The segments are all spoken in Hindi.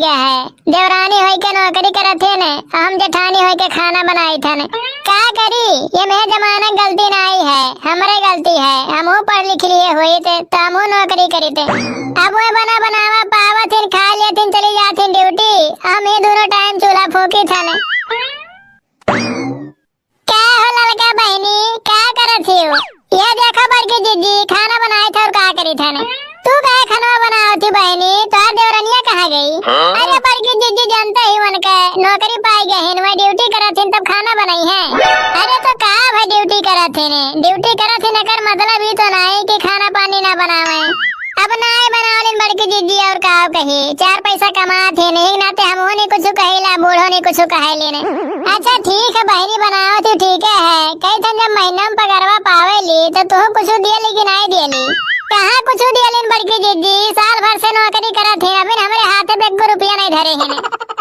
गया है। देवरानी होई के नौकरी करत थे ने, हम जेठानी होई के खाना बनाई थे ने। का करी, ये मेरे जमाना गलती नहीं है, हमारे गलती है। हमहू पढ़ लिख लिए हुई थे तो हमहू नौकरी करी थे। अब वो बना बनावा पावत थे, खा लिए थे, चली जाती ड्यूटी। हम ये दोनों टाइम चूल्हा फूकी था ने। क्या हो लड़का बहनी, क्या करत थी? ये देखो बड़की जीजी खाना बनाई था और का करी था ने। तू कहे खाना बनाओ थी बहनी, तो देवरनिया कहाँ गई? अरे बड़की जीजी जानते ही उनके नौकरी पाई गई, वह ड्यूटी करत थी तब खाना बनाई है। अरे तो कहा भाई ड्यूटी करत थी ने, ड्यूटी करत थी न कर मतलब ही तो नहीं कि खाना पानी ना बनावे। अब नहीं बनाओ बड़की जीजी और का कही, चार पैसा कमा थे नहीं नाते हम नहीं कुछ कहेला, बूढ़ो नहीं कुछ कहे लेने। अच्छा ठीक है बहनी बनाओ थी, ठीक है। कई थे जब महीना में पगारवा पावेली तो तू कुछ दियली कि नहीं दियली? कहाँ कुछ दियली बड़की जीजी, साल भर से नौकरी करत है, अभी हमारे हाथ में 1 रुपया नहीं धरे है।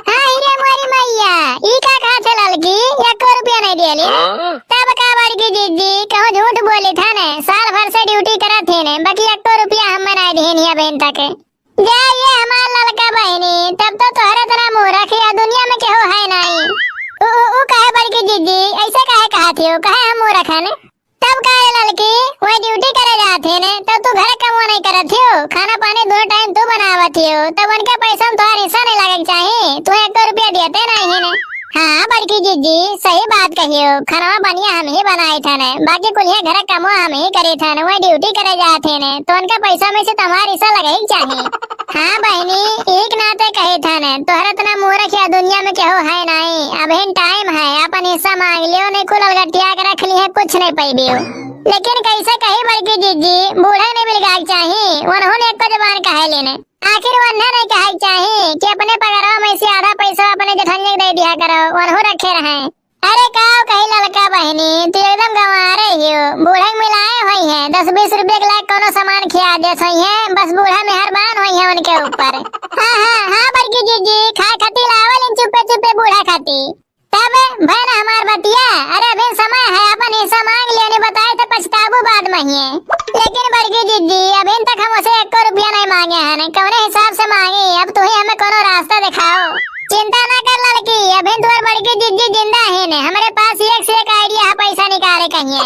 हाँ हीरे मोरी मैया, ई का कहा थे लड़की, 1 रुपया नहीं दियली? तब का बड़की जीजी कहूँ झूठ बोली था ने, साल भर से ड्यूटी करत है ने, बाकी 1 रुपया हमें नहीं दिए बहन तक। जाइए हमारा लड़का बहनी, तब तो तोहरे तरह मूर्ख या दुनिया में केहू है नहीं। उ कहे बड़की जीजी ऐसे काहे कहा थी, कहे हम मूर्ख है ने? तब कहे लड़की वही ड्यूटी करे जाते ने, तब तू घर कमो नहीं करत हो, खाना पानी दोनों टाइम तू बनावत हो, तब उनके पैसा में तुम्हारा हिस्सा नहीं लगे चाहिए, तू 1 रुपया देते नहीं है ने। हाँ बड़की जीजी सही बात कहियो, खाना बनिया हम ही बनाए थे ने, बाकी कुल घर कमो हम ही करे थे ने, वही ड्यूटी करे जाते ने, तो उनका पैसा में से तुम्हारा हिस्सा लगे ही चाहिए। हाँ बहनी एक नाते कहे थे ने, तोहरा इतना मूर्ख या दुनिया में केहू है नहीं, अब टाइम है अपन हिस्सा मांग लियो, नहीं कुल अलगटिया के रख ली है, कुछ नहीं पैबियो। लेकिन कैसे कही बड़की जीजी, बूढ़े ने मिलगा चाहिए, उन्होंने एक जबान कहे लेने, आखिर उन्हें नहीं कहा चाहिए कि अपने पगारों में से आधा पैसा अपने जेठानी दे दिया करो, उन्हों रखे रहे। अरे काओ कही लड़का बहनी, तू एकदम गंवा रही हो, बूढ़े मिलाए हुई है, 10-20 रुपए के लायक कोनो सामान खिया दे हुई है, बस बूढ़ा मेहरबान हुई है उनके ऊपर। हाँ बड़की जीजी खा खाती लावल चुपे चुपे बूढ़ा खाती, तब बहन हमार बतिया। अरे अभी समय है, अपन हिस्सा मांग लिया, नहीं बताए तो पछताबू बाद में ही है। लेकिन बड़की जीजी अभी तक हम उसे 1 रुपया नहीं मांगे हैं, कौने हिसाब से मांगे, अब तू ही हमें कोनो रास्ता दिखाओ। चिंता ना कर लड़की, अभी तू और बड़की जीजी जिंदा है ने, हमारे पास एक से एक आइडिया है पैसा निकाले कहिए।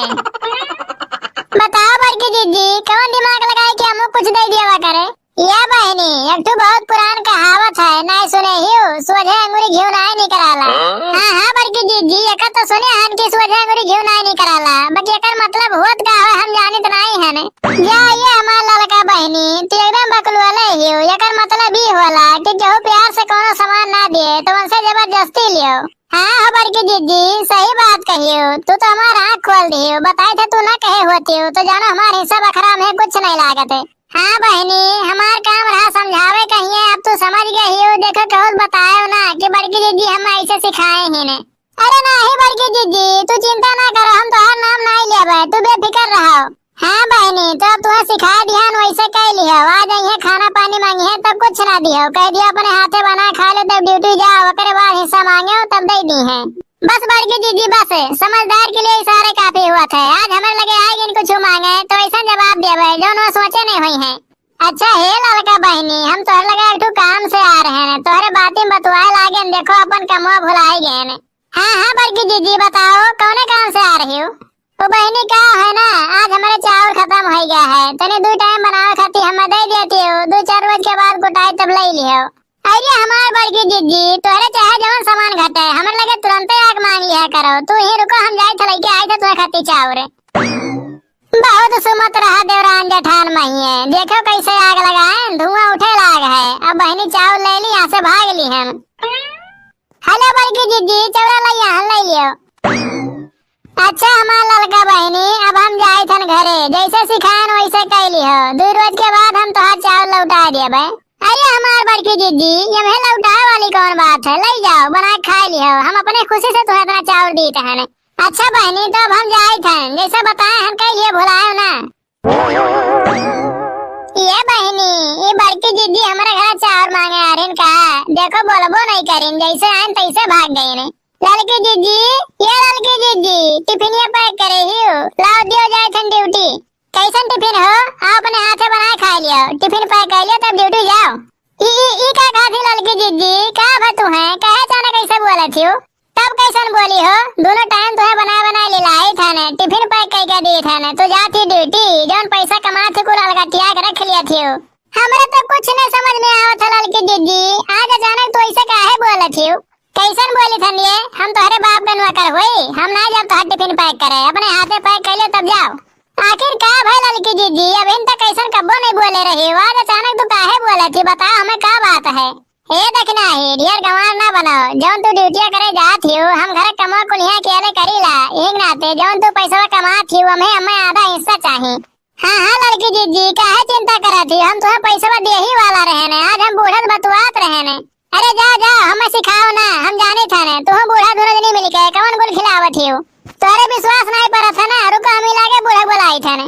बताओ बड़की जीजी कौन दिमाग लगाए कि हम कुछ दे दिया करे? या बहनी एक तो बहुत पुरान कहावत है, नहीं सुने ही हो, सोझे अंगूरी घी नहीं निकराला। हाँ बड़की जीजी एक तो सुने हन की सोझे अंगूरी घी नहीं निकराला, बाकी एकर मतलब होत का है हम जानित नहीं है ने। या ये हमारा लड़का बहनी तू एकदम बकलवाले ही हो, एकर मतलब ही होला कि केहू प्यार से कोनो सामान ना दे तो उनसे जबरदस्ती लियो। हाँ बड़की जीजी सही बात कहियो, तू तो हमारा आँख खोल दियो, बताए थे तू ना कहे होती हो, तो जानो हमारे हिस्सा बखरा में कुछ नहीं लागत है। हाँ बहनी हमार काम रहा समझावे कहिए, अब तू समझ गई हो, देखो कहूँ बतायो ना कि बड़की जीजी हम ऐसे सिखाए ही ने। अरे नहीं बड़की जीजी तू चिंता ना करो, हम तुम्हारा नाम नहीं लेबे, तू बेफिक्र रहो। हाँ बहनी तो अब तुम्हें सिखा दिया वैसे कह लियो, आ जाइए खाना पानी मांगी है तब कुछ ना दियो, कह दिया अपने हाथे बना खा ले, तब ड्यूटी जाओ, ओकरे बाद हिस्सा मांगे हो तब दे दी है। बस बड़की जीजी बस, समझदार के लिए इशारे काफी हुआ था, आज हमें लगे आएगी कुछ मांगे तो ऐसा जवाब देवे जो न सोचे नहीं हुई है। अच्छा हे लड़का बहनी हम तोहर लगे एक काम से आ रहे हैं, तोहरे बातें बतवाए लागे, देखो अपन कमवा भुलाई गए ने। हाँ बड़की जीजी बताओ कौने काम से आ रही हो? तो बहनी का है ना, आज हमारे चावल खत्म हो गया है, तने 2 टाइम बनावे खाती हमें दे देती हो, 2-4 रोज के बाद कुटाई तब ले लियो। अरे हमार बड़की जीजी तोहरे चाहे जवन सामान घटे हमारे लगे तुरंत आग मांग लिया करो, तू ही रुको हम जाए थे लेके आए थे तुम्हें खाती चावल। बहुत सुमत रहा देवरान जेठान महिए, देखो कैसे आग लगाए, धुआं उठे लाग है, अब बहनी चावल ले ली यहाँ से भाग ली हम। हेलो बड़की जीजी चौरा ला यहाँ ले लियो। अच्छा हमारा लड़का बहनी अब हम जाए थे घरे, जैसे सिखान वैसे कह लियो, 2 रोज के बाद हम तोहार चावल लौटा दिए भाई। अरे हमार बड़की जीजी ये मैं लौटाए वाली कौन बात है, ले जाओ बना खा लियो, हम अपने खुशी से तुम्हें इतना चावल देते हैं। अच्छा बहनी तो अब हम जाए थे, जैसे बताए हम कह लिए भुलाए ना। ये बहनी ये बड़की जीजी हमारे घर चावल मांगे आ रही का, देखो बोलबो नहीं करीन, जैसे आए तैसे भाग गए ने। लड़की जीजी ये लड़की जीजी टिफिनिया पैक करे ही लाओ दियो जाए थे ड्यूटी। कैसन टिफिन हो, आप अपने हाथ से बना खा लियो, टिफिन पैक कर लियो तब ड्यूटी जाओ। ई का कहा थी लड़की दीदी का भा तू है कहे जाने कैसे बोले थी तब कैसन बोली हो दोनों टाइम तुम्हें बना ले लाई था ने टिफिन पैक करके दिए था ने तो जाती ड्यूटी जौन पैसा कमा थे कुल अलगटिया के रख लिया थी हमरे तो कुछ नहीं समझ में आवत था लड़की दीदी आज अचानक तो ऐसे काहे बोले थी कैसन बोली थन ये हम तोहरे बाप का नौकर होई हम ना जब तोहर टिफिन पैक करे अपने हाथे पैक कर ले तब जाओ आखिर का भाई लड़की दीदी अब इन तक कैसन कब्बो नहीं बोले रही आज अचानक तू काहे बोले थी बताओ हमें क्या बात है ये देखना है ढेर गंवार ना बनाओ जौन तू ड्यूटिया करे जात हियो हम घर कमा कुलिया केले करीला एक नाते जौन तू पैसा कमात हियो हमें आधा हिस्सा चाहिए हाँ लड़की दीदी काहे चिंता करत थी हम तुम्हें पैसा दे ही वाला रहने आज हम बूढ़त बतुआत रहने अरे जा हमें सिखाओ ना हम जाने था ने तू बूढ़ा दोनों जने मिल के कौन गुल खिलावत हियो तोरे विश्वास नहीं पड़ा था ना रुको हम लागे बूढ़ा बुलाई था ने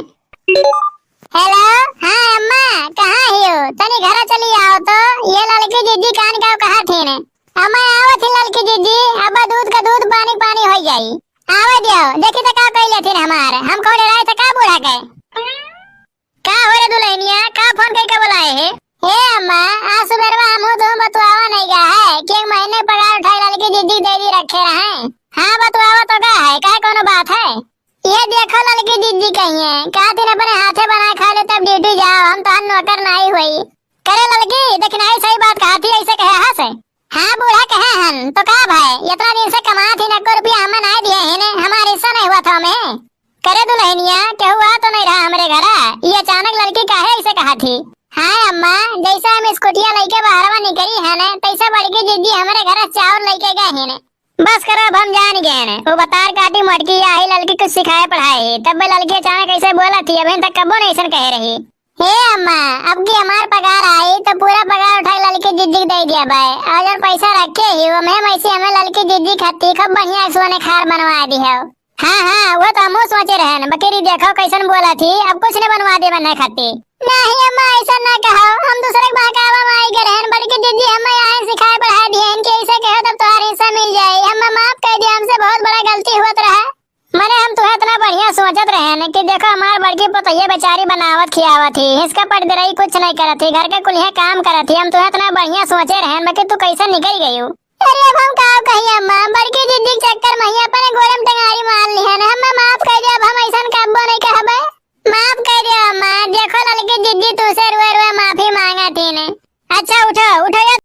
हेलो हाँ अम्मा कहाँ हियो तनी घर चली आओ तो ये लड़की दीदी कान का कहा थी ने अम्मा आवत थी लड़की दीदी अब दूध का दूध पानी पानी हो जाई आवे दियो देखी तो का कहले थी हमारे हम कौन राय था का बूढ़ा के का हो रे दुल्हनिया का फोन करके बुलाए है हे अम्मा आज सुबह हम तो बतुआवा नहीं गा है कि एक महीने पगार उठाई लड़की दीदी दे दी रखे रहे हाँ बतुआवा तो का है का कोनो बात है ये देखो लड़की दीदी कही है का दिन अपने हाथे बना खा ले तब ड्यूटी जाओ हम तो नौकर नहीं हुई करे लड़की देखना ही सही बात कहा थी ऐसे कहे हाँ से हाँ बूढ़ा कहे हन तो का भाई इतना दिन से कमा थी न रुपया हमें नहीं दिए है ने हमारे हिस्सा नहीं हुआ था हमें करे दुल्हनिया के हुआ तो नहीं रहा हमारे घर ये अचानक लड़की काहे ऐसे कहा थी हाँ अम्मा जैसा हम स्कूटिया लेके बाहरवा निकली है ने तैसा बड़की दीदी हमारे घर चावल लेके गए है ने बस करो अब हम जान गए ने वो बतार काटी मटकी आई लड़की कुछ सिखाए पढ़ाए तब लड़की अचानक ऐसे बोला थी अभी तक कबो नहीं ऐसा कह रही हे अम्मा अब की हमार पगार आई तो पूरा पगार उठाई लड़की दीदी दे दिया भाई अगर पैसा रखे ही वो मैं वैसे हमें लड़की दीदी खाती खूब बढ़िया सोने खार बनवा दी है हाँ वो तो हम सोचे रहे न बकरी देखो कैसन बोला थी अब कुछ नहीं बनवा दे बनने खाती नहीं अम्मा ऐसा ना कहो हम दूसरे बहकावा में आई गए हैं बल्कि दीदी हमें यहाँ सिखाए पढ़ा दिए इनके ऐसे कहो तब तुम्हारा हिस्सा मिल जाए हमें माफ कर दिया हमसे बहुत बड़ा गलती हुआ रहा मैंने हम तुम्हें इतना बढ़िया सोचत रहे न कि देखो हमारे बड़की पुतैया बेचारी बनावत खियावत थी इसका पट रही कुछ नहीं करत थी घर के कुलिया काम करत थी हम तुम्हें इतना बढ़िया सोचे रहे बाकी तू कैसे निकल गई हो अरे अब हम का कही अम्मा